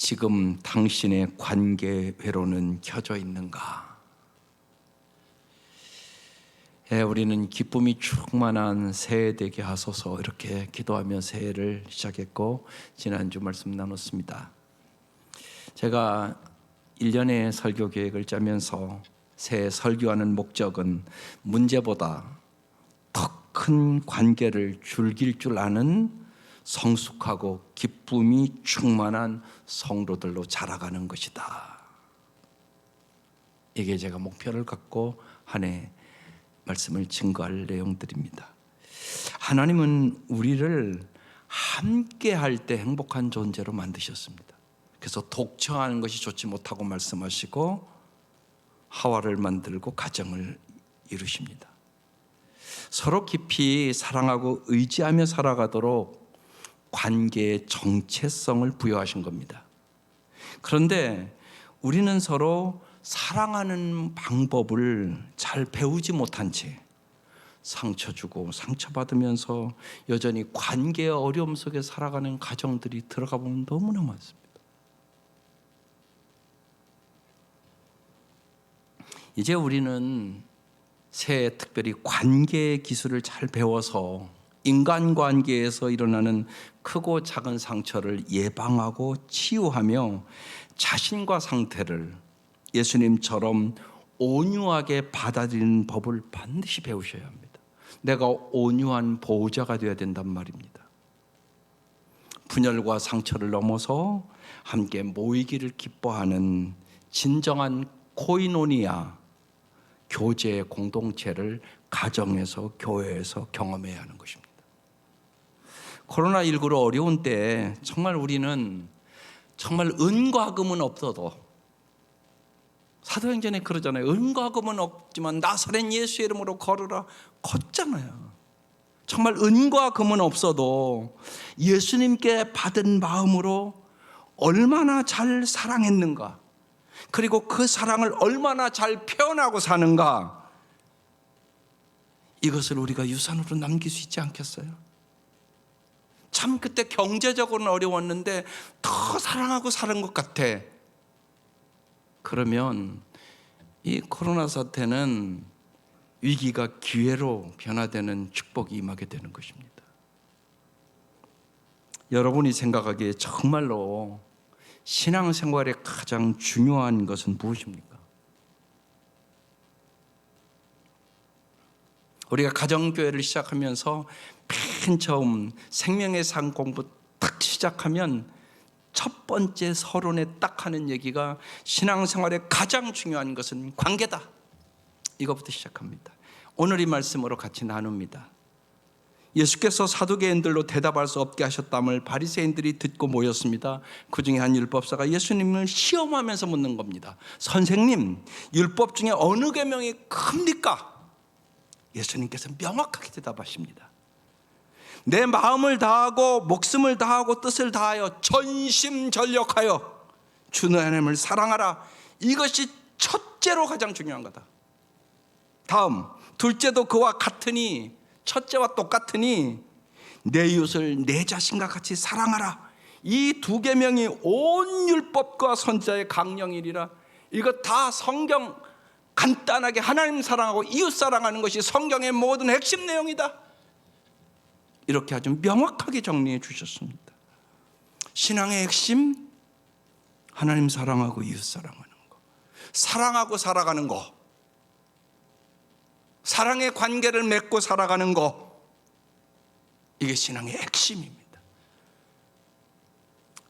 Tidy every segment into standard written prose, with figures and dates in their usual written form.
지금 당신의 관계 회로는 켜져 있는가? 우리는 기쁨이 충만한 새해 되게 하소서 이렇게 기도하며 새해를 시작했고 지난주 말씀 나눴습니다. 제가 1년의 설교 계획을 짜면서 새해 설교하는 목적은 문제보다 더 큰 관계를 즐길 줄 아는 성숙하고 기쁨이 충만한 성도들로 자라가는 것이다. 이게 제가 목표를 갖고 한 해 말씀을 증거할 내용들입니다. 하나님은 우리를 함께 할 때 행복한 존재로 만드셨습니다. 그래서 독처하는 것이 좋지 못하고 말씀하시고 하와를 만들고 가정을 이루십니다. 서로 깊이 사랑하고 의지하며 살아가도록 관계의 정체성을 부여하신 겁니다. 그런데 우리는 서로 사랑하는 방법을 잘 배우지 못한 채 상처 주고 상처받으면서 여전히 관계의 어려움 속에 살아가는 가정들이 들어가 보면 너무나 많습니다. 이제 우리는 새해 특별히 관계의 기술을 잘 배워서 인간관계에서 일어나는 크고 작은 상처를 예방하고 치유하며 자신과 상태를 예수님처럼 온유하게 받아들이는 법을 반드시 배우셔야 합니다. 내가 온유한 보호자가 되어야 된단 말입니다. 분열과 상처를 넘어서 함께 모이기를 기뻐하는 진정한 코이노니아, 교제의 공동체를 가정에서 교회에서 경험해야 하는 것입니다. 코로나19로 어려운 때 정말 우리는 정말 은과 금은 없어도, 사도행전에 그러잖아요. 은과 금은 없지만 나사렛 예수의 이름으로 걸으라. 걷잖아요. 정말 은과 금은 없어도 예수님께 받은 마음으로 얼마나 잘 사랑했는가, 그리고 그 사랑을 얼마나 잘 표현하고 사는가, 이것을 우리가 유산으로 남길 수 있지 않겠어요? 참 그때 경제적으로는 어려웠는데 더 사랑하고 사는 것 같아. 그러면 이 코로나 사태는 위기가 기회로 변화되는 축복이 임하게 되는 것입니다. 여러분이 생각하기에 정말로 신앙생활의 가장 중요한 것은 무엇입니까? 우리가 가정교회를 시작하면서 맨 처음 생명의 상 공부 딱 시작하면 첫 번째 서론에 딱 하는 얘기가 신앙생활의 가장 중요한 것은 관계다. 이것부터 시작합니다. 오늘 이 말씀으로 같이 나눕니다. 예수께서 사두개인들로 대답할 수 없게 하셨담을 바리새인들이 듣고 모였습니다. 그 중에 한 율법사가 예수님을 시험하면서 묻는 겁니다. 선생님, 율법 중에 어느 계명이 큽니까? 예수님께서 명확하게 대답하십니다. 내 마음을 다하고 목숨을 다하고 뜻을 다하여 전심전력하여 주 너의 하나님을 사랑하라. 이것이 첫째로 가장 중요한 거다. 다음, 둘째도 그와 같으니, 첫째와 똑같으니 내 이웃을 내 자신과 같이 사랑하라. 이 두 계명이 온 율법과 선지자의 강령이니라. 이거 다 성경 간단하게 하나님 사랑하고 이웃 사랑하는 것이 성경의 모든 핵심 내용이다. 이렇게 아주 명확하게 정리해 주셨습니다. 신앙의 핵심, 하나님 사랑하고 이웃 사랑하는 거, 사랑하고 살아가는 거, 사랑의 관계를 맺고 살아가는 거, 이게 신앙의 핵심입니다.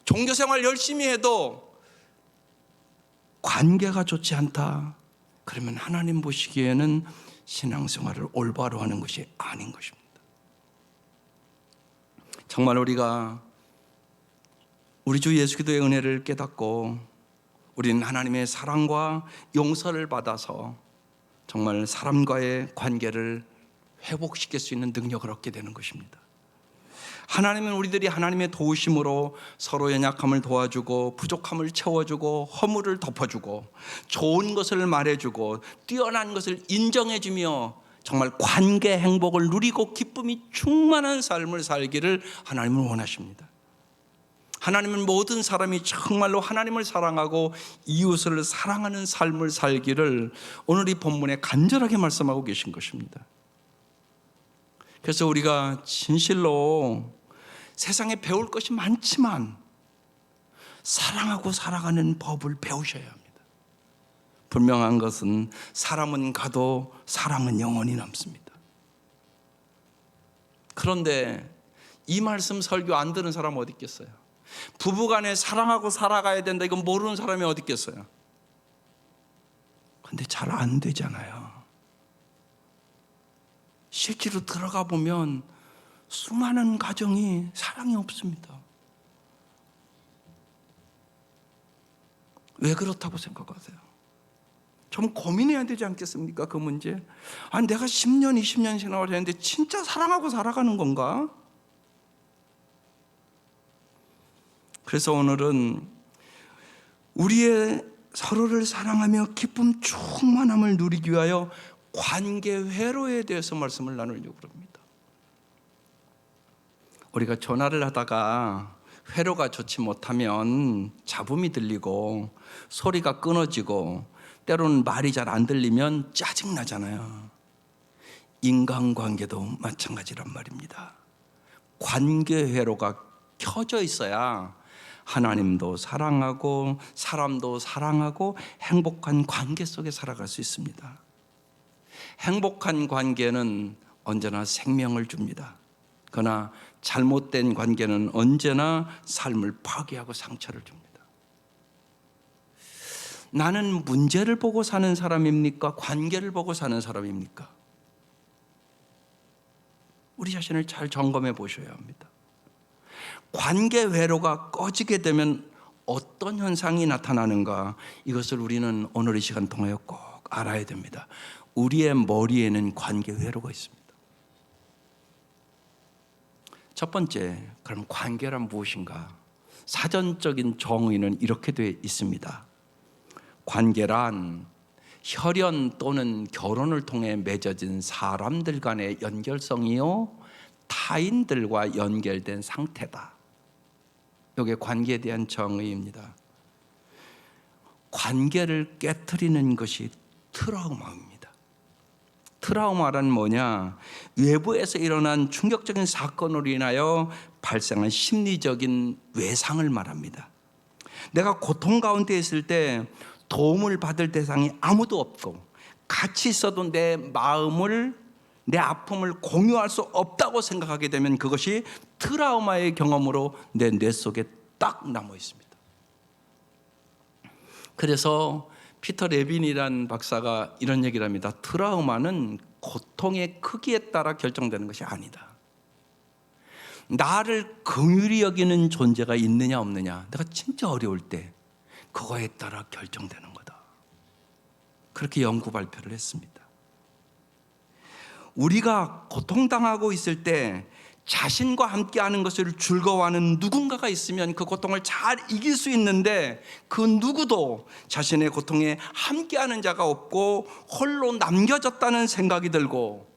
종교생활 열심히 해도 관계가 좋지 않다, 그러면 하나님 보시기에는 신앙생활을 올바로 하는 것이 아닌 것입니다. 정말 우리가 우리 주 예수 그리스도의 은혜를 깨닫고 우리는 하나님의 사랑과 용서를 받아서 정말 사람과의 관계를 회복시킬 수 있는 능력을 얻게 되는 것입니다. 하나님은 우리들이 하나님의 도우심으로 서로 연약함을 도와주고 부족함을 채워주고 허물을 덮어주고 좋은 것을 말해주고 뛰어난 것을 인정해주며 정말 관계 행복을 누리고 기쁨이 충만한 삶을 살기를 하나님은 원하십니다. 하나님은 모든 사람이 정말로 하나님을 사랑하고 이웃을 사랑하는 삶을 살기를 오늘 이 본문에 간절하게 말씀하고 계신 것입니다. 그래서 우리가 진실로 세상에 배울 것이 많지만 사랑하고 살아가는 법을 배우셔야 합니다. 분명한 것은 사람은 가도 사랑은 영원히 남습니다. 그런데 이 말씀 설교 안 들은 사람 어디 있겠어요? 부부간에 사랑하고 살아가야 된다 이건 모르는 사람이 어디 있겠어요? 근데 잘 안 되잖아요. 실제로 들어가 보면 수많은 가정이 사랑이 없습니다. 왜 그렇다고 생각하세요? 좀 고민해야 되지 않겠습니까? 그 문제. 아니 내가 10년, 20년 생활을 했는데 진짜 사랑하고 살아가는 건가? 그래서 오늘은 우리의 서로를 사랑하며 기쁨 충만함을 누리기 위하여 관계 회로에 대해서 말씀을 나누려고 합니다. 우리가 전화를 하다가 회로가 좋지 못하면 잡음이 들리고 소리가 끊어지고 때로는 말이 잘 안 들리면 짜증나잖아요. 인간관계도 마찬가지란 말입니다. 관계 회로가 켜져 있어야 하나님도 사랑하고 사람도 사랑하고 행복한 관계 속에 살아갈 수 있습니다. 행복한 관계는 언제나 생명을 줍니다. 그러나 잘못된 관계는 언제나 삶을 파괴하고 상처를 줍니다. 나는 문제를 보고 사는 사람입니까? 관계를 보고 사는 사람입니까? 우리 자신을 잘 점검해 보셔야 합니다. 관계 회로가 꺼지게 되면 어떤 현상이 나타나는가, 이것을 우리는 오늘 이 시간 통하여 꼭 알아야 됩니다. 우리의 머리에는 관계 회로가 있습니다. 첫 번째, 그럼 관계란 무엇인가? 사전적인 정의는 이렇게 되어 있습니다. 관계란 혈연 또는 결혼을 통해 맺어진 사람들 간의 연결성이요, 타인들과 연결된 상태다. 이게 관계에 대한 정의입니다. 관계를 깨트리는 것이 트라우마입니다. 트라우마란 뭐냐? 외부에서 일어난 충격적인 사건으로 인하여 발생한 심리적인 외상을 말합니다. 내가 고통 가운데 있을 때 도움을 받을 대상이 아무도 없고 같이 있어도 내 마음을, 내 아픔을 공유할 수 없다고 생각하게 되면 그것이 트라우마의 경험으로 내 뇌 속에 딱 남아 있습니다. 그래서 피터 레빈이라는 박사가 이런 얘기를 합니다. 트라우마는 고통의 크기에 따라 결정되는 것이 아니다. 나를 긍휼히 여기는 존재가 있느냐 없느냐, 내가 진짜 어려울 때 그거에 따라 결정되는 거다. 그렇게 연구 발표를 했습니다. 우리가 고통당하고 있을 때 자신과 함께하는 것을 즐거워하는 누군가가 있으면 그 고통을 잘 이길 수 있는데, 그 누구도 자신의 고통에 함께하는 자가 없고 홀로 남겨졌다는 생각이 들고,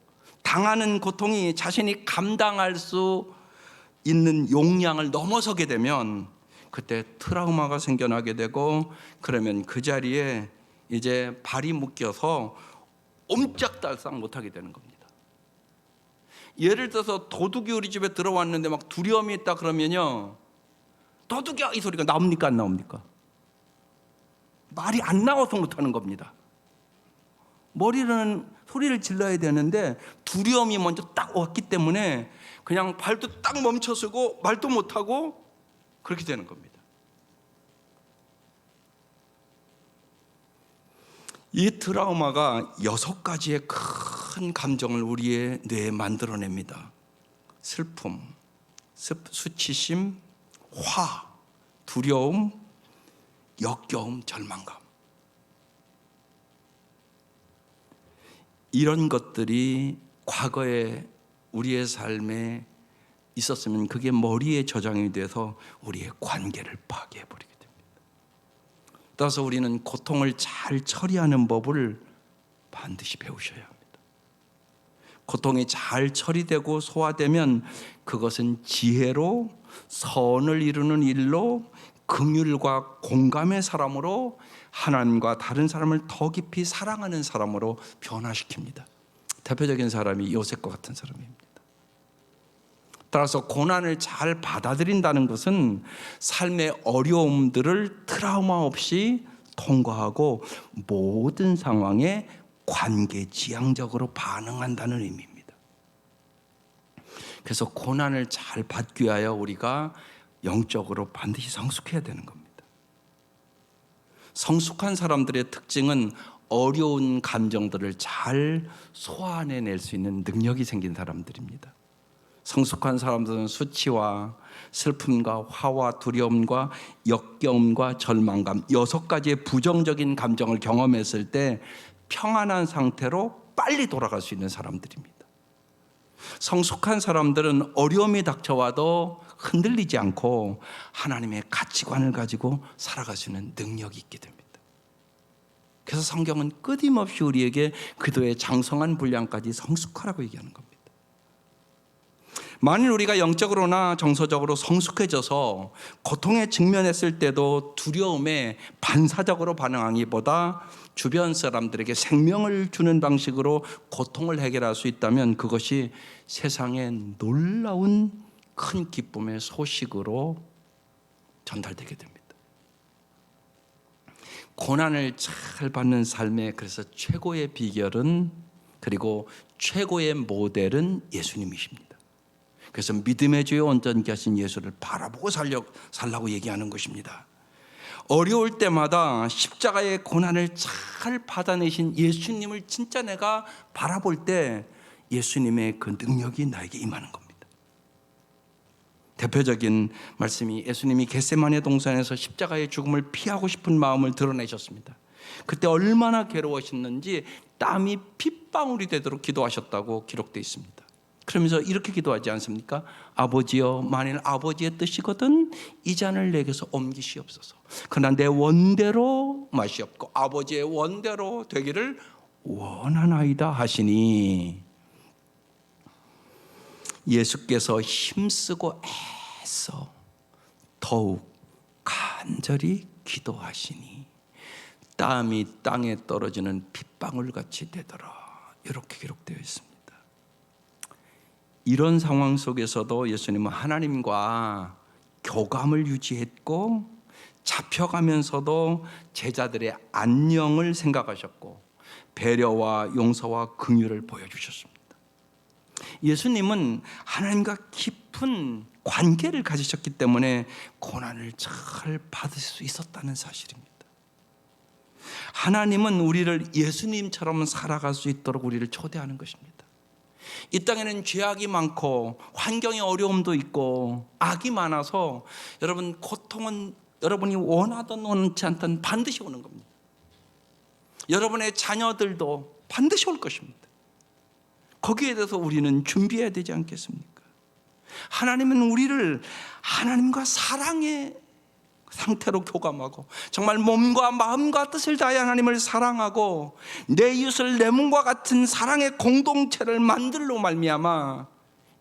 당하는 고통이 자신이 감당할 수 있는 용량을 넘어서게 되면 그때 트라우마가 생겨나게 되고, 그러면 그 자리에 이제 발이 묶여서 옴짝달싹 못하게 되는 겁니다. 예를 들어서 도둑이 우리 집에 들어왔는데 막 두려움이 있다 그러면요, 도둑이야 이 소리가 나옵니까 안 나옵니까? 말이 안 나와서 못하는 겁니다. 머리는 소리를 질러야 되는데 두려움이 먼저 딱 왔기 때문에 그냥 발도 딱 멈춰서고 말도 못하고 그렇게 되는 겁니다. 이 트라우마가 6가지의 큰 감정을 우리의 뇌에 만들어냅니다. 슬픔, 수치심, 화, 두려움, 역겨움, 절망감. 이런 것들이 과거에 우리의 삶에 있었으면 그게 머리에 저장이 돼서 우리의 관계를 파괴해버리게 됩니다. 따라서 우리는 고통을 잘 처리하는 법을 반드시 배우셔야 합니다. 고통이 잘 처리되고 소화되면 그것은 지혜로 선을 이루는 일로 긍휼과 공감의 사람으로 하나님과 다른 사람을 더 깊이 사랑하는 사람으로 변화시킵니다. 대표적인 사람이 요셉과 같은 사람입니다. 따라서 고난을 잘 받아들인다는 것은 삶의 어려움들을 트라우마 없이 통과하고 모든 상황에 관계지향적으로 반응한다는 의미입니다. 그래서 고난을 잘 받기 위하여 우리가 영적으로 반드시 성숙해야 되는 겁니다. 성숙한 사람들의 특징은 어려운 감정들을 잘 소화해낼 수 있는 능력이 생긴 사람들입니다. 성숙한 사람들은 수치와 슬픔과 화와 두려움과 역겨움과 절망감 6가지의 부정적인 감정을 경험했을 때 평안한 상태로 빨리 돌아갈 수 있는 사람들입니다. 성숙한 사람들은 어려움이 닥쳐와도 흔들리지 않고 하나님의 가치관을 가지고 살아갈 수 있는 능력이 있게 됩니다. 그래서 성경은 끊임없이 우리에게 그도의 장성한 분량까지 성숙하라고 얘기하는 겁니다. 만일 우리가 영적으로나 정서적으로 성숙해져서 고통에 직면했을 때도 두려움에 반사적으로 반응하기보다 주변 사람들에게 생명을 주는 방식으로 고통을 해결할 수 있다면 그것이 세상에 놀라운 큰 기쁨의 소식으로 전달되게 됩니다. 고난을 잘 받는 삶의 그래서 최고의 비결은 그리고 최고의 모델은 예수님이십니다. 그래서 믿음의 주요 온전케 하신 예수를 바라보고 살라고 얘기하는 것입니다. 어려울 때마다 십자가의 고난을 잘 받아내신 예수님을 진짜 내가 바라볼 때 예수님의 그 능력이 나에게 임하는 겁니다. 대표적인 말씀이 예수님이 겟세마네 동산에서 십자가의 죽음을 피하고 싶은 마음을 드러내셨습니다. 그때 얼마나 괴로우셨는지 땀이 핏방울이 되도록 기도하셨다고 기록되어 있습니다. 그러면서 이렇게 기도하지 않습니까? 아버지여, 만일 아버지의 뜻이거든 이 잔을 내게서 옮기시옵소서. 그러나 내 원대로 마시옵고 아버지의 원대로 되기를 원하나이다 하시니 예수께서 힘쓰고 애써 더욱 간절히 기도하시니 땀이 땅에 떨어지는 핏방울같이 되더라. 이렇게 기록되어 있습니다. 이런 상황 속에서도 예수님은 하나님과 교감을 유지했고 잡혀가면서도 제자들의 안녕을 생각하셨고 배려와 용서와 긍휼을 보여주셨습니다. 예수님은 하나님과 깊은 관계를 가지셨기 때문에 고난을 잘 받을 수 있었다는 사실입니다. 하나님은 우리를 예수님처럼 살아갈 수 있도록 우리를 초대하는 것입니다. 이 땅에는 죄악이 많고 환경의 어려움도 있고 악이 많아서 여러분 고통은 여러분이 원하든 원치 않든 반드시 오는 겁니다. 여러분의 자녀들도 반드시 올 것입니다. 거기에 대해서 우리는 준비해야 되지 않겠습니까? 하나님은 우리를 하나님과 사랑의 상태로 교감하고 정말 몸과 마음과 뜻을 다해 하나님을 사랑하고 내 이웃을 내 몸과 같은 사랑의 공동체를 만들로 말미암아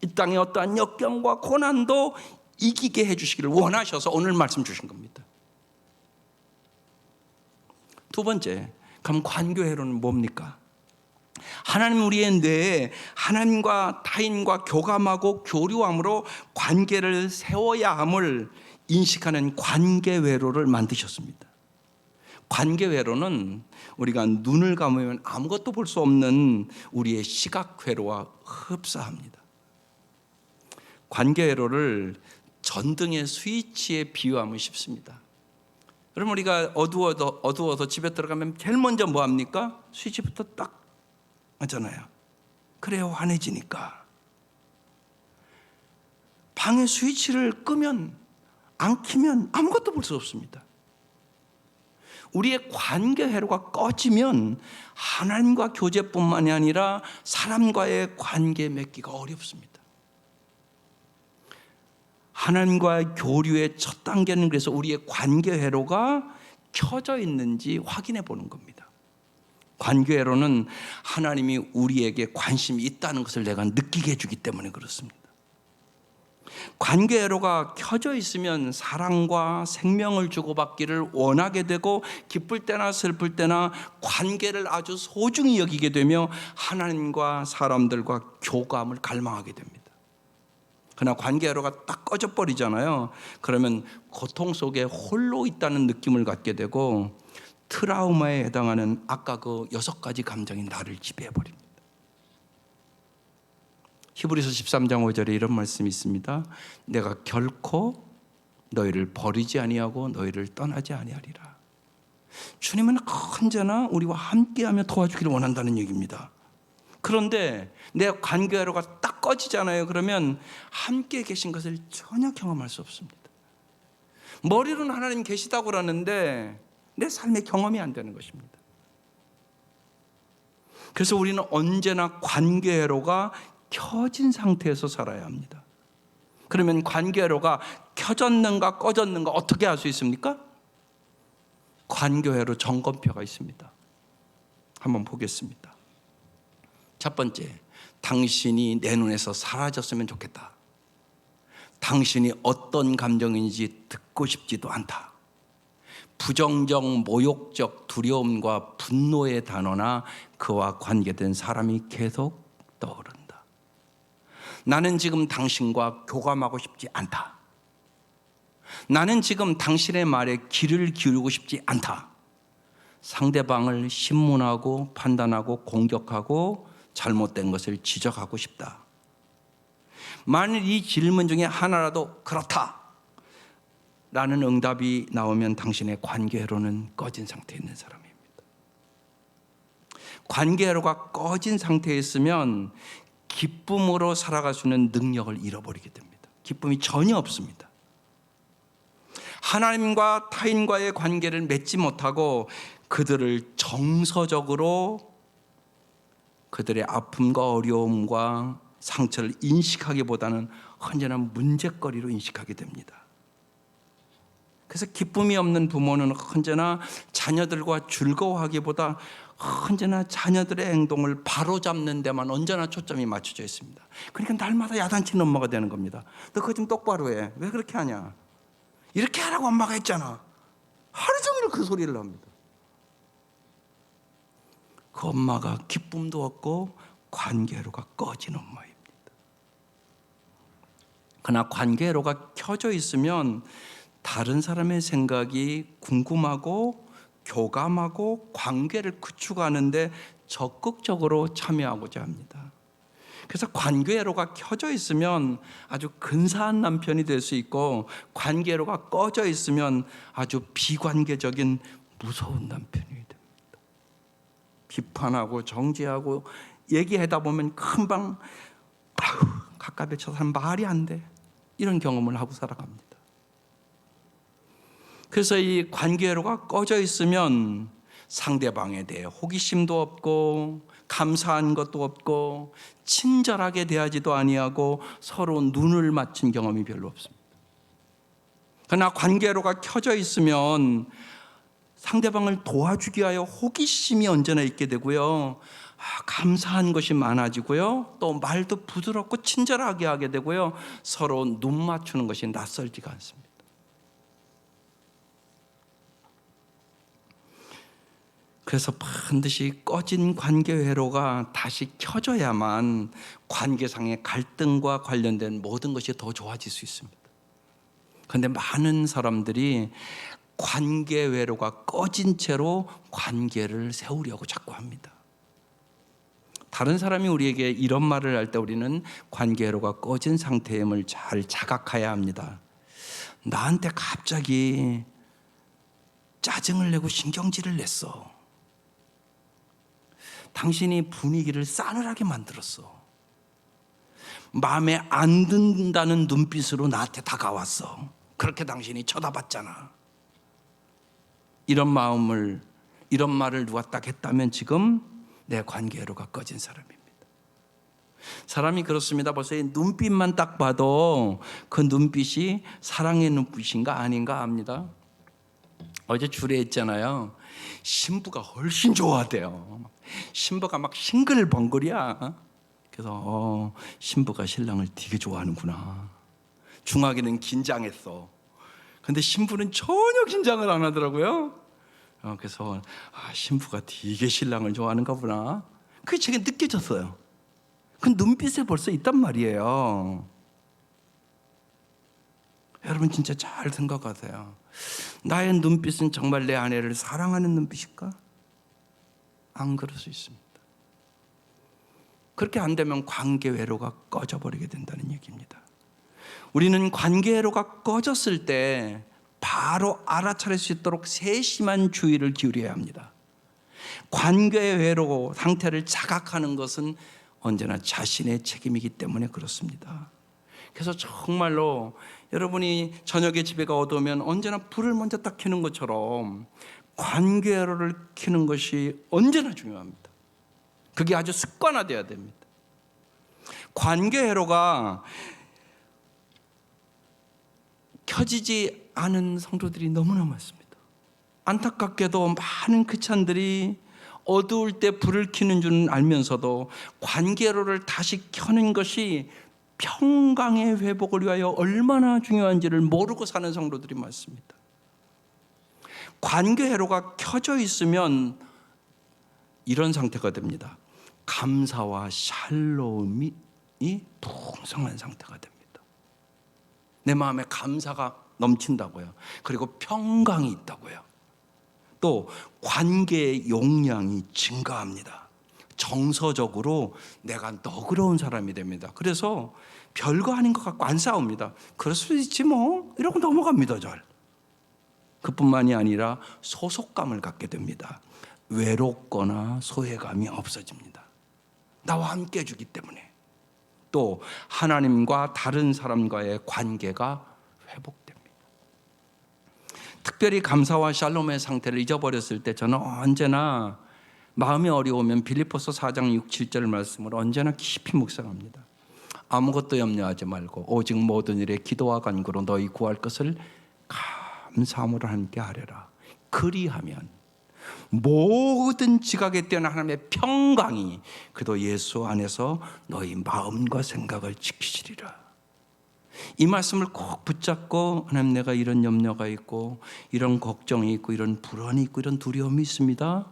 이 땅의 어떠한 역경과 고난도 이기게 해주시기를 원하셔서 오늘 말씀 주신 겁니다. 두 번째, 그럼 관교회로는 뭡니까? 하나님 우리의 뇌에 하나님과 타인과 교감하고 교류함으로 관계를 세워야 함을 인식하는 관계회로를 만드셨습니다. 관계회로는 우리가 눈을 감으면 아무것도 볼 수 없는 우리의 시각회로와 흡사합니다. 관계회로를 전등의 스위치에 비유하면 쉽습니다. 여러분 우리가 어두워서 집에 들어가면 제일 먼저 뭐 합니까? 스위치부터 딱 하잖아요. 그래야 환해지니까. 방의 스위치를 끄면 안 켜면 아무것도 볼 수 없습니다. 우리의 관계 회로가 꺼지면 하나님과 교제뿐만이 아니라 사람과의 관계 맺기가 어렵습니다. 하나님과의 교류의 첫 단계는 그래서 우리의 관계 회로가 켜져 있는지 확인해 보는 겁니다. 관계 회로는 하나님이 우리에게 관심이 있다는 것을 내가 느끼게 해주기 때문에 그렇습니다. 관계 회로가 켜져 있으면 사랑과 생명을 주고받기를 원하게 되고, 기쁠 때나 슬플 때나 관계를 아주 소중히 여기게 되며 하나님과 사람들과 교감을 갈망하게 됩니다. 그러나 관계 회로가 딱 꺼져버리잖아요. 그러면 고통 속에 홀로 있다는 느낌을 갖게 되고, 트라우마에 해당하는 아까 그 6가지 감정이 나를 지배해버립니다. 히브리서 13장 5절에 이런 말씀이 있습니다. 내가 결코 너희를 버리지 아니하고 너희를 떠나지 아니하리라. 주님은 언제나 우리와 함께하며 도와주기를 원한다는 얘기입니다. 그런데 내 관계로가 딱 꺼지잖아요. 그러면 함께 계신 것을 전혀 경험할 수 없습니다. 머리로는 하나님 계시다고 그러는데 내 삶의 경험이 안 되는 것입니다. 그래서 우리는 언제나 관계로가 켜진 상태에서 살아야 합니다. 그러면 관계로가 켜졌는가 꺼졌는가 어떻게 알 수 있습니까? 관계회로 점검표가 있습니다. 한번 보겠습니다. 첫 번째, 당신이 내 눈에서 사라졌으면 좋겠다. 당신이 어떤 감정인지 듣고 싶지도 않다. 부정적, 모욕적 두려움과 분노의 단어나 그와 관계된 사람이 계속 떠오른다. 나는 지금 당신과 교감하고 싶지 않다. 나는 지금 당신의 말에 귀를 기울이고 싶지 않다. 상대방을 신문하고 판단하고 공격하고 잘못된 것을 지적하고 싶다. 만일 이 질문 중에 하나라도 그렇다 라는 응답이 나오면 당신의 관계로는 꺼진 상태에 있는 사람입니다. 관계로가 꺼진 상태에 있으면 기쁨으로 살아갈 수 있는 능력을 잃어버리게 됩니다. 기쁨이 전혀 없습니다. 하나님과 타인과의 관계를 맺지 못하고 그들을 정서적으로 그들의 아픔과 어려움과 상처를 인식하기보다는 언제나 문제거리로 인식하게 됩니다. 그래서 기쁨이 없는 부모는 언제나 자녀들과 즐거워하기보다 언제나 자녀들의 행동을 바로잡는 데만 언제나 초점이 맞춰져 있습니다. 그러니까 날마다 야단치는 엄마가 되는 겁니다. 너 그거 좀 똑바로 해. 왜 그렇게 하냐? 이렇게 하라고 엄마가 했잖아. 하루 종일 그 소리를 합니다. 그 엄마가 기쁨도 없고 관계로가 꺼진 엄마입니다. 그러나 관계로가 켜져 있으면 다른 사람의 생각이 궁금하고 교감하고 관계를 구축하는데 적극적으로 참여하고자 합니다. 그래서 관계로가 켜져 있으면 아주 근사한 남편이 될 수 있고, 관계로가 꺼져 있으면 아주 비관계적인 무서운 남편이 됩니다. 비판하고 정죄하고 얘기하다 보면 금방 가깝게 저 사람 말이 안 돼, 이런 경험을 하고 살아갑니다. 그래서 이 관계로가 꺼져 있으면 상대방에 대해 호기심도 없고 감사한 것도 없고 친절하게 대하지도 아니하고 서로 눈을 맞춘 경험이 별로 없습니다. 그러나 관계로가 켜져 있으면 상대방을 도와주기 위하여 호기심이 언제나 있게 되고요, 감사한 것이 많아지고요, 또 말도 부드럽고 친절하게 하게 되고요, 서로 눈 맞추는 것이 낯설지가 않습니다. 그래서 반드시 꺼진 관계 회로가 다시 켜져야만 관계상의 갈등과 관련된 모든 것이 더 좋아질 수 있습니다. 그런데 많은 사람들이 관계 회로가 꺼진 채로 관계를 세우려고 자꾸 합니다. 다른 사람이 우리에게 이런 말을 할 때 우리는 관계 회로가 꺼진 상태임을 잘 자각해야 합니다. 나한테 갑자기 짜증을 내고 신경질을 냈어. 당신이 분위기를 싸늘하게 만들었어. 마음에 안 든다는 눈빛으로 나한테 다가왔어. 그렇게 당신이 쳐다봤잖아. 이런 말을 누가 딱 했다면 지금 내 관계로가 꺼진 사람입니다. 사람이 그렇습니다. 벌써 이 눈빛만 딱 봐도 그 눈빛이 사랑의 눈빛인가 아닌가 압니다. 어제 주례 했잖아요. 신부가 훨씬 좋아하대요. 신부가 막 싱글벙글이야. 그래서 신부가 신랑을 되게 좋아하는구나. 중하기는 긴장했어. 근데 신부는 전혀 긴장을 안 하더라고요. 그래서 신부가 되게 신랑을 좋아하는가 보나, 그게 제게 느껴졌어요. 그 눈빛에 벌써 있단 말이에요. 여러분 진짜 잘 생각하세요. 나의 눈빛은 정말 내 아내를 사랑하는 눈빛일까? 안 그럴 수 있습니다. 그렇게 안 되면 관계 회로가 꺼져버리게 된다는 얘기입니다. 우리는 관계 회로가 꺼졌을 때 바로 알아차릴 수 있도록 세심한 주의를 기울여야 합니다. 관계 회로 상태를 자각하는 것은 언제나 자신의 책임이기 때문에 그렇습니다. 그래서 정말로 여러분이 저녁에 집에가 어두우면 언제나 불을 먼저 딱 켜는 것처럼 관계 회로를 켜는 것이 언제나 중요합니다. 그게 아주 습관화되어야 됩니다. 관계 회로가 켜지지 않은 성도들이 너무나 많습니다. 안타깝게도 많은 크리스찬들이 어두울 때 불을 켜는 줄 알면서도 관계 회로를 다시 켜는 것이 평강의 회복을 위하여 얼마나 중요한지를 모르고 사는 성도들이 많습니다. 관계 회로가 켜져 있으면 이런 상태가 됩니다. 감사와 샬롬이 풍성한 상태가 됩니다. 내 마음에 감사가 넘친다고요. 그리고 평강이 있다고요. 또 관계의 용량이 증가합니다. 정서적으로 내가 너그러운 사람이 됩니다. 그래서 별거 아닌 것 같고 안 싸웁니다. 그럴 수도 있지 뭐 이러고 넘어갑니다. 잘. 그뿐만이 아니라 소속감을 갖게 됩니다. 외롭거나 소외감이 없어집니다. 나와 함께 해주기 때문에. 또 하나님과 다른 사람과의 관계가 회복됩니다. 특별히 감사와 샬롬의 상태를 잊어버렸을 때 저는 언제나 마음이 어려우면 빌립보서 4장 6, 7절 말씀을 언제나 깊이 묵상합니다. 아무것도 염려하지 말고 오직 모든 일에 기도와 간구로 너희 구할 것을 감사함으로 함께 하려라. 그리하면 모든 지각에 뛰어난 하나님의 평강이 그도 예수 안에서 너희 마음과 생각을 지키시리라. 이 말씀을 꼭 붙잡고 하나님, 내가 이런 염려가 있고 이런 걱정이 있고 이런 불안이 있고 이런 두려움이 있습니다.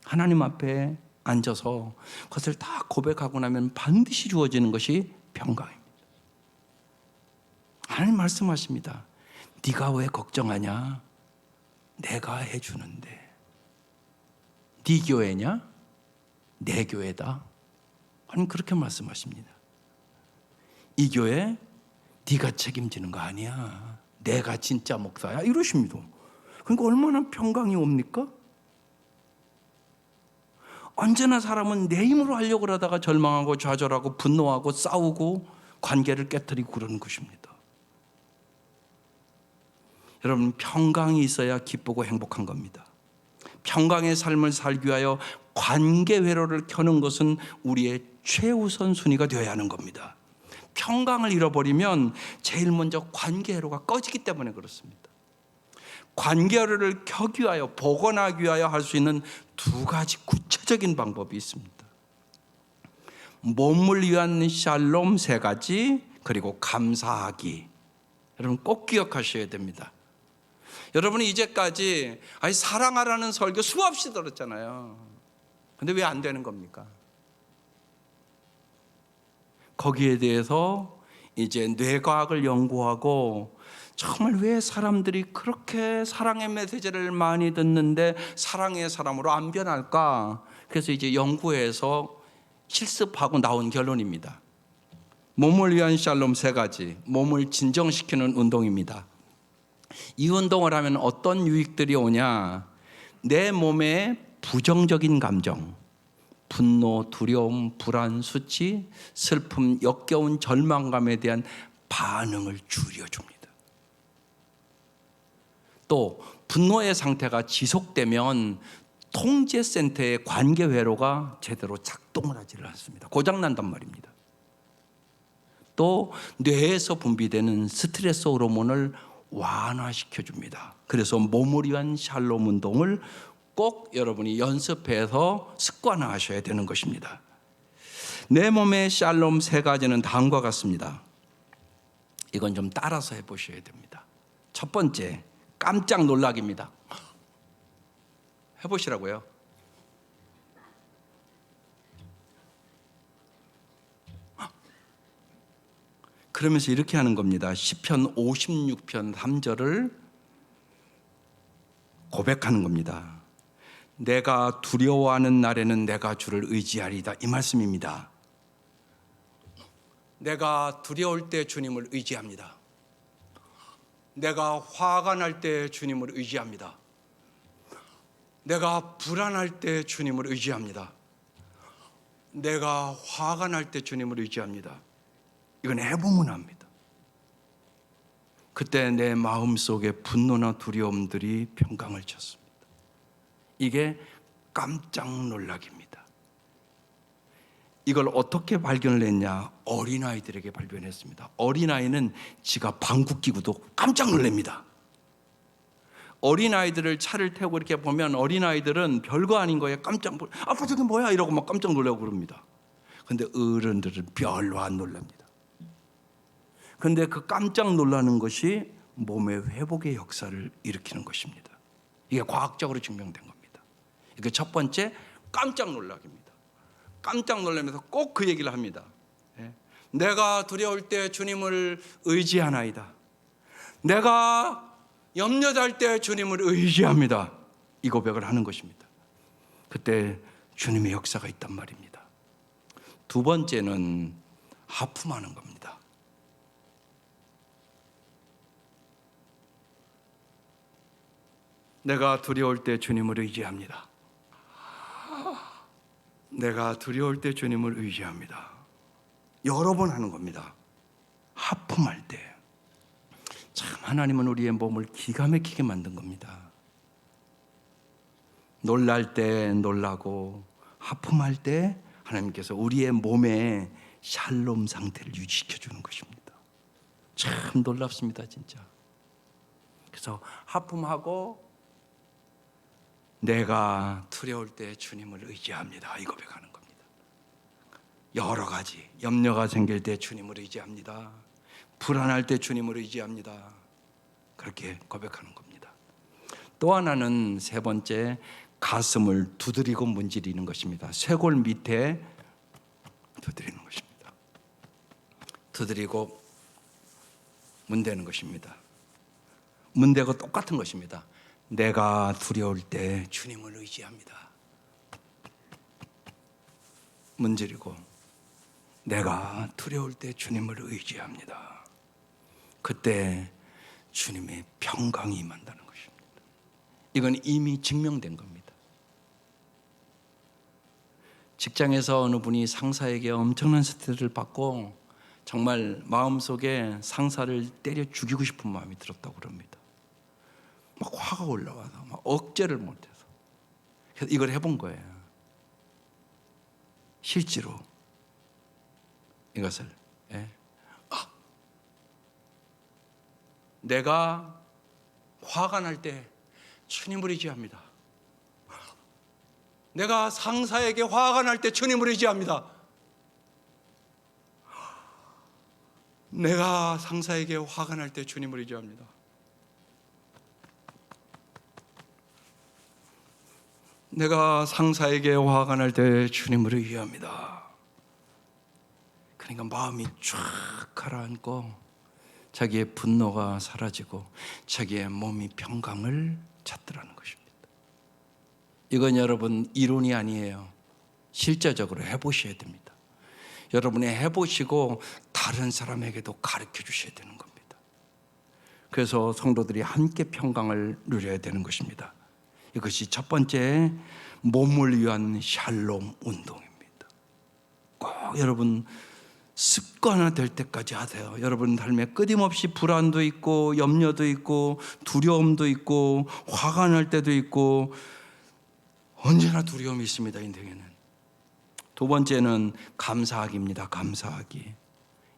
하나님 앞에 앉아서 그것을 다 고백하고 나면 반드시 주어지는 것이 평강입니다. 하나님 말씀하십니다. 네가 왜 걱정하냐? 내가 해주는데. 네 교회냐? 내 교회다. 하나님 그렇게 말씀하십니다. 이 교회 네가 책임지는 거 아니야. 내가 진짜 목사야. 이러십니다. 그러니까 얼마나 평강이 옵니까? 언제나 사람은 내 힘으로 하려고 그러다가 절망하고 좌절하고 분노하고 싸우고 관계를 깨뜨리고 그러는 것입니다. 여러분, 평강이 있어야 기쁘고 행복한 겁니다. 평강의 삶을 살기 위하여 관계 회로를 켜는 것은 우리의 최우선 순위가 되어야 하는 겁니다. 평강을 잃어버리면 제일 먼저 관계 회로가 꺼지기 때문에 그렇습니다. 관계 회로를 켜기 위하여, 복원하기 위하여 할 수 있는 두 가지 구체적인 방법이 있습니다. 몸을 위한 샬롬 3가지, 그리고 감사하기. 여러분 꼭 기억하셔야 됩니다. 여러분이 이제까지 사랑하라는 설교 수없이 들었잖아요. 근데 왜 안 되는 겁니까? 거기에 대해서 이제 뇌과학을 연구하고 정말 왜 사람들이 그렇게 사랑의 메시지를 많이 듣는데 사랑의 사람으로 안 변할까? 그래서 이제 연구해서 실습하고 나온 결론입니다. 몸을 위한 샬롬 3가지, 몸을 진정시키는 운동입니다. 이 운동을 하면 어떤 유익들이 오냐? 내 몸에 부정적인 감정, 분노, 두려움, 불안, 수치, 슬픔, 역겨운 절망감에 대한 반응을 줄여줍니다. 또 분노의 상태가 지속되면 통제센터의 관계 회로가 제대로 작동을 하지를 않습니다. 고장난단 말입니다. 또 뇌에서 분비되는 스트레스 호르몬을 완화시켜줍니다. 그래서 몸을 위한 샬롬 운동을 꼭 여러분이 연습해서 습관화하셔야 되는 것입니다. 내 몸의 샬롬 3가지는 다음과 같습니다. 이건 좀 따라서 해보셔야 됩니다. 첫 번째, 깜짝 놀라기입니다. 해보시라고요. 그러면서 이렇게 하는 겁니다. 시편 56편 3절을 고백하는 겁니다. 내가 두려워하는 날에는 내가 주를 의지하리다, 이 말씀입니다. 내가 두려울 때 주님을 의지합니다. 내가 화가 날 때 주님을 의지합니다. 내가 불안할 때 주님을 의지합니다. 내가 화가 날 때 주님을 의지합니다. 이건 해보면 합니다. 그때 내 마음속에 분노나 두려움들이 평강을 쳤습니다. 이게 깜짝 놀라기입니다. 이걸 어떻게 발견을 했냐? 어린아이들에게 발견했습니다. 어린아이는 지가 방귀 뀌고도 깜짝 놀랍니다. 어린아이들을 차를 태우고 이렇게 보면 어린아이들은 별거 아닌 거에 깜짝 놀라, 아빠 저게 뭐야? 이러고 막 깜짝 놀라고 그럽니다. 근데 어른들은 별로 안 놀랍니다. 근데 그 깜짝 놀라는 것이 몸의 회복의 역사를 일으키는 것입니다. 이게 과학적으로 증명된 겁니다. 이게 첫 번째, 깜짝 놀라기입니다. 깜짝 놀라면서 꼭 그 얘기를 합니다. 내가 두려울 때 주님을 의지하나이다. 내가 염려될 때 주님을 의지합니다. 이 고백을 하는 것입니다. 그때 주님의 역사가 있단 말입니다. 두 번째는 하품하는 겁니다. 내가 두려울 때 주님을 의지합니다. 내가 두려울 때 주님을 의지합니다. 여러 번 하는 겁니다. 하품할 때. 참 하나님은 우리의 몸을 기가 막히게 만든 겁니다. 놀랄 때 놀라고 하품할 때 하나님께서 우리의 몸에 샬롬 상태를 유지시켜 주는 것입니다. 참 놀랍습니다, 진짜. 그래서 하품하고 내가 두려울 때 주님을 의지합니다, 이 고백하는 겁니다. 여러 가지 염려가 생길 때 주님을 의지합니다. 불안할 때 주님을 의지합니다. 그렇게 고백하는 겁니다. 또 하나는 세 번째, 가슴을 두드리고 문지르는 것입니다. 쇄골 밑에 두드리는 것입니다. 두드리고 문대는 것입니다. 문대고 똑같은 것입니다. 내가 두려울 때 주님을 의지합니다. 문지르고 내가 두려울 때 주님을 의지합니다. 그때 주님의 평강이 임한다는 것입니다. 이건 이미 증명된 겁니다. 직장에서 어느 분이 상사에게 엄청난 스트레스를 받고 정말 마음속에 상사를 때려 죽이고 싶은 마음이 들었다고 그럽니다. 막 화가 올라와서 막 억제를 못해서. 그래서 이걸 해본 거예요. 실제로 이것을 내가 화가 날 때 주님을 의지합니다. 내가 상사에게 화가 날 때 주님을 의지합니다. 내가 상사에게 화가 날 때 주님을 의지합니다. 내가 상사에게 화가 날 때 주님을 의지합니다. 그러니까 마음이 쫙 가라앉고 자기의 분노가 사라지고 자기의 몸이 평강을 찾더라는 것입니다. 이건 여러분 이론이 아니에요. 실제적으로 해보셔야 됩니다. 여러분이 해보시고 다른 사람에게도 가르쳐 주셔야 되는 겁니다. 그래서 성도들이 함께 평강을 누려야 되는 것입니다. 이것이 첫 번째 몸을 위한 샬롬 운동입니다. 꼭 여러분 습관화 될 때까지 하세요. 여러분 삶에 끊임없이 불안도 있고 염려도 있고 두려움도 있고 화가 날 때도 있고 언제나 두려움이 있습니다, 인생에는. 두 번째는 감사하기입니다. 감사하기.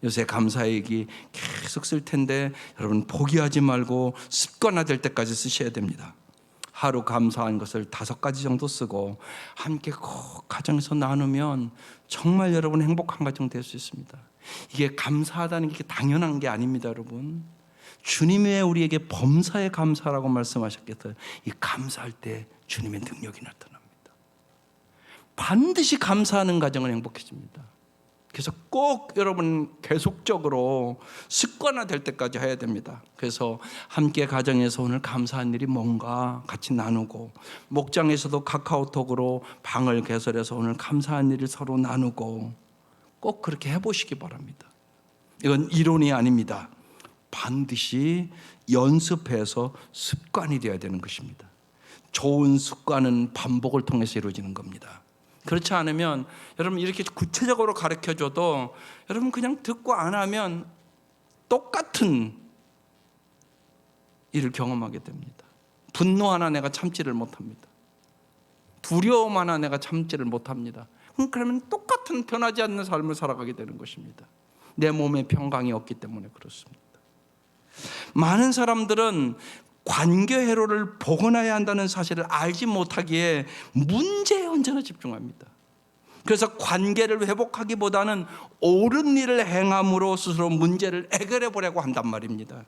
요새 감사하기 계속 쓸 텐데 여러분 포기하지 말고 습관화 될 때까지 쓰셔야 됩니다. 하루 감사한 것을 5가지 정도 쓰고 함께 꼭 가정에서 나누면 정말 여러분 행복한 가정 될 수 있습니다. 이게 감사하다는 게 당연한 게 아닙니다, 여러분. 주님이 왜 우리에게 범사에 감사라고 말씀하셨겠어요? 이 감사할 때 주님의 능력이 나타납니다. 반드시 감사하는 가정은 행복해집니다. 그래서 꼭 여러분 계속적으로 습관화될 때까지 해야 됩니다. 그래서 함께 가정에서 오늘 감사한 일이 뭔가 같이 나누고, 목장에서도 카카오톡으로 방을 개설해서 오늘 감사한 일을 서로 나누고, 꼭 그렇게 해보시기 바랍니다. 이건 이론이 아닙니다. 반드시 연습해서 습관이 되어야 되는 것입니다. 좋은 습관은 반복을 통해서 이루어지는 겁니다. 그렇지 않으면 여러분 이렇게 구체적으로 가르쳐줘도 여러분 그냥 듣고 안 하면 똑같은 일을 경험하게 됩니다. 분노 하나 내가 참지를 못합니다. 두려움 하나 내가 참지를 못합니다. 그러면 똑같은 변하지 않는 삶을 살아가게 되는 것입니다. 내 몸에 평강이 없기 때문에 그렇습니다. 많은 사람들은 관계 회로를 복원해야 한다는 사실을 알지 못하기에 문제에 언제나 집중합니다. 그래서 관계를 회복하기보다는 옳은 일을 행함으로 스스로 문제를 해결해 보려고 한단 말입니다.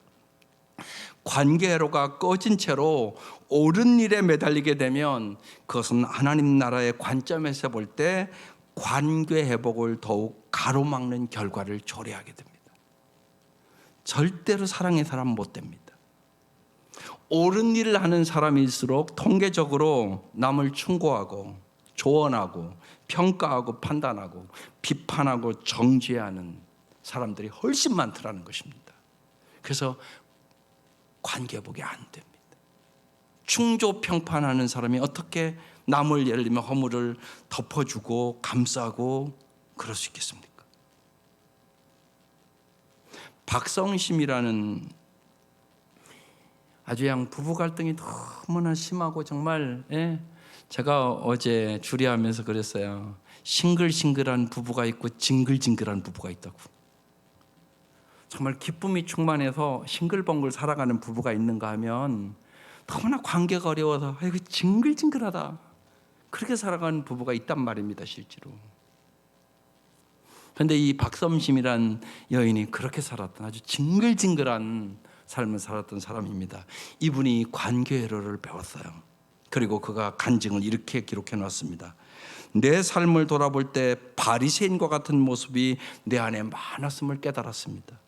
관계 회로가 꺼진 채로 옳은 일에 매달리게 되면 그것은 하나님 나라의 관점에서 볼 때 관계 회복을 더욱 가로막는 결과를 초래하게 됩니다. 절대로 사랑의 사람 못 됩니다. 옳은 일을 하는 사람일수록 통계적으로 남을 충고하고 조언하고 평가하고 판단하고 비판하고 정죄하는 사람들이 훨씬 많더라는 것입니다. 그래서 관계 회복이 안 됩니다. 충조 평판하는 사람이 어떻게 남을 예를 들면 허물을 덮어주고 감싸고 그럴 수 있겠습니까? 박성심이라는 아주 양 부부 갈등이 너무나 심하고 정말 제가 어제 주례하면서 그랬어요. 싱글싱글한 부부가 있고 징글징글한 부부가 있다고. 정말 기쁨이 충만해서 싱글벙글 살아가는 부부가 있는가 하면 너무나 관계가 어려워서 아이고 징글징글하다 그렇게 살아가는 부부가 있단 말입니다. 실제로. 그런데 이 박섬심이란 여인이 그렇게 살았던 아주 징글징글한 삶을 살았던 사람입니다. 이분이 관계회로를 배웠어요. 그리고 그가 간증을 이렇게 기록해 놨습니다. 내 삶을 돌아볼 때 바리새인과 같은 모습이 내 안에 많았음을 깨달았습니다.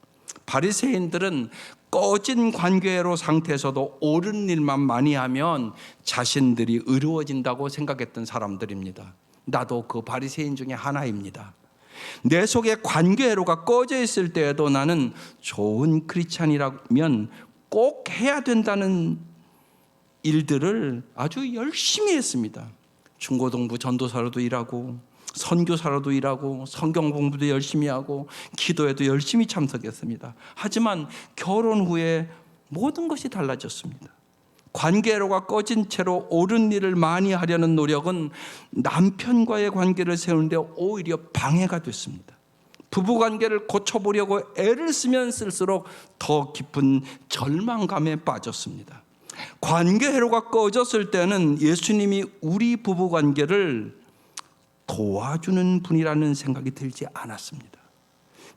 바리새인들은 꺼진 관계회로 상태에서도 옳은 일만 많이 하면 자신들이 의로워진다고 생각했던 사람들입니다. 나도 그 바리새인 중에 하나입니다. 내 속에 관계회로가 꺼져 있을 때에도 나는 좋은 크리스찬이라면 꼭 해야 된다는 일들을 아주 열심히 했습니다. 중고등부 전도사로도 일하고 선교사로도 일하고 성경 공부도 열심히 하고 기도에도 열심히 참석했습니다. 하지만 결혼 후에 모든 것이 달라졌습니다. 관계로가 꺼진 채로 옳은 일을 많이 하려는 노력은 남편과의 관계를 세우는데 오히려 방해가 됐습니다. 부부관계를 고쳐보려고 애를 쓰면 쓸수록 더 깊은 절망감에 빠졌습니다. 관계회로가 꺼졌을 때는 예수님이 우리 부부관계를 도와주는 분이라는 생각이 들지 않았습니다.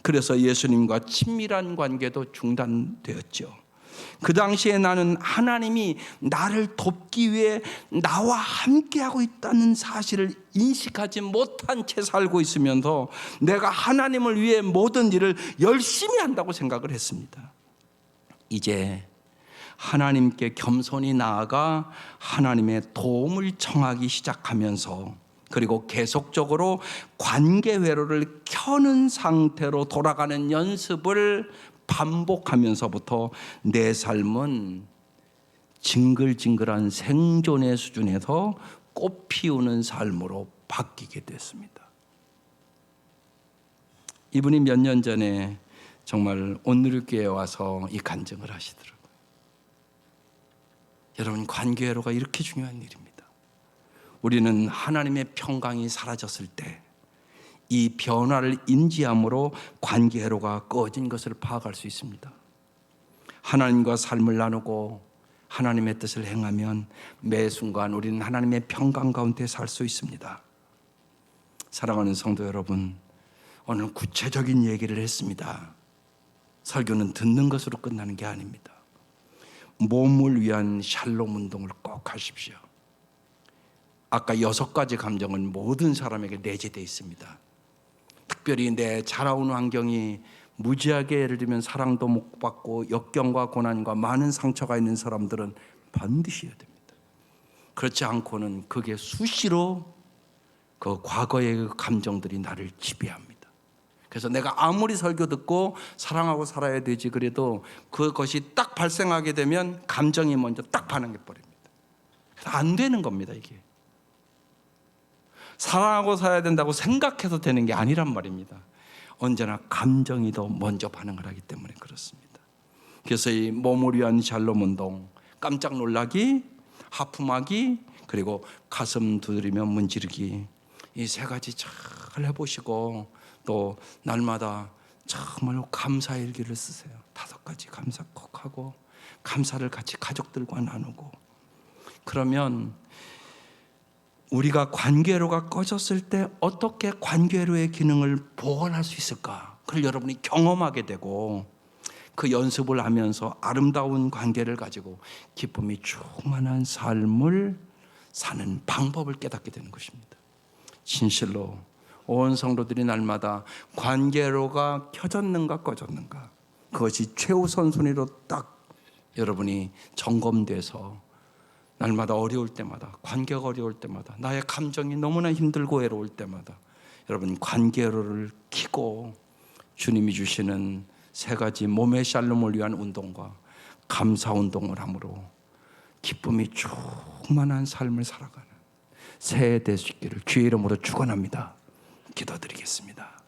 그래서 예수님과 친밀한 관계도 중단되었죠. 그 당시에 나는 하나님이 나를 돕기 위해 나와 함께하고 있다는 사실을 인식하지 못한 채 살고 있으면서 내가 하나님을 위해 모든 일을 열심히 한다고 생각을 했습니다. 이제 하나님께 겸손히 나아가 하나님의 도움을 청하기 시작하면서 그리고 계속적으로 관계 회로를 켜는 상태로 돌아가는 연습을 반복하면서부터 내 삶은 징글징글한 생존의 수준에서 꽃 피우는 삶으로 바뀌게 됐습니다. 이분이 몇 년 전에 정말 온누리교회에 와서 이 간증을 하시더라고요. 여러분, 관계회로가 이렇게 중요한 일입니다. 우리는 하나님의 평강이 사라졌을 때 이 변화를 인지함으로 관계회로가 꺼진 것을 파악할 수 있습니다. 하나님과 삶을 나누고 하나님의 뜻을 행하면 매 순간 우리는 하나님의 평강 가운데 살 수 있습니다. 사랑하는 성도 여러분, 오늘 구체적인 얘기를 했습니다. 설교는 듣는 것으로 끝나는 게 아닙니다. 몸을 위한 샬롬 운동을 꼭 하십시오. 아까 6가지 감정은 모든 사람에게 내재되어 있습니다. 특별히 내 자라온 환경이 무지하게 예를 들면 사랑도 못 받고 역경과 고난과 많은 상처가 있는 사람들은 반드시 해야 됩니다. 그렇지 않고는 그게 수시로 그 과거의 그 감정들이 나를 지배합니다. 그래서 내가 아무리 설교 듣고 사랑하고 살아야 되지 그래도 그것이 딱 발생하게 되면 감정이 먼저 딱 반응해 버립니다. 그래서 안 되는 겁니다. 이게 사랑하고 살아야 된다고 생각해서 되는 게 아니란 말입니다. 언제나 감정이 더 먼저 반응을 하기 때문에 그렇습니다. 그래서 이 몸을 위한 샬롬 운동, 깜짝 놀라기, 하품하기, 그리고 가슴 두드리며 문지르기, 이 3가지 잘 해보시고 또 날마다 정말로 감사 일기를 쓰세요. 5가지 감사 꼭 하고 감사를 같이 가족들과 나누고, 그러면 우리가 관계로가 꺼졌을 때 어떻게 관계로의 기능을 복원할 수 있을까? 그걸 여러분이 경험하게 되고 그 연습을 하면서 아름다운 관계를 가지고 기쁨이 충만한 삶을 사는 방법을 깨닫게 되는 것입니다. 진실로 온 성도들이 날마다 관계로가 켜졌는가 꺼졌는가, 그것이 최우선 순위로 딱 여러분이 점검돼서 날마다 어려울 때마다, 관계가 어려울 때마다, 나의 감정이 너무나 힘들고 외로울 때마다 여러분 관계로를 켜고 주님이 주시는 3가지 몸의 샬롬을 위한 운동과 감사 운동을 함으로 기쁨이 충만한 삶을 살아가는 새해 될 수 있기를 주의 이름으로 축원합니다. 기도드리겠습니다.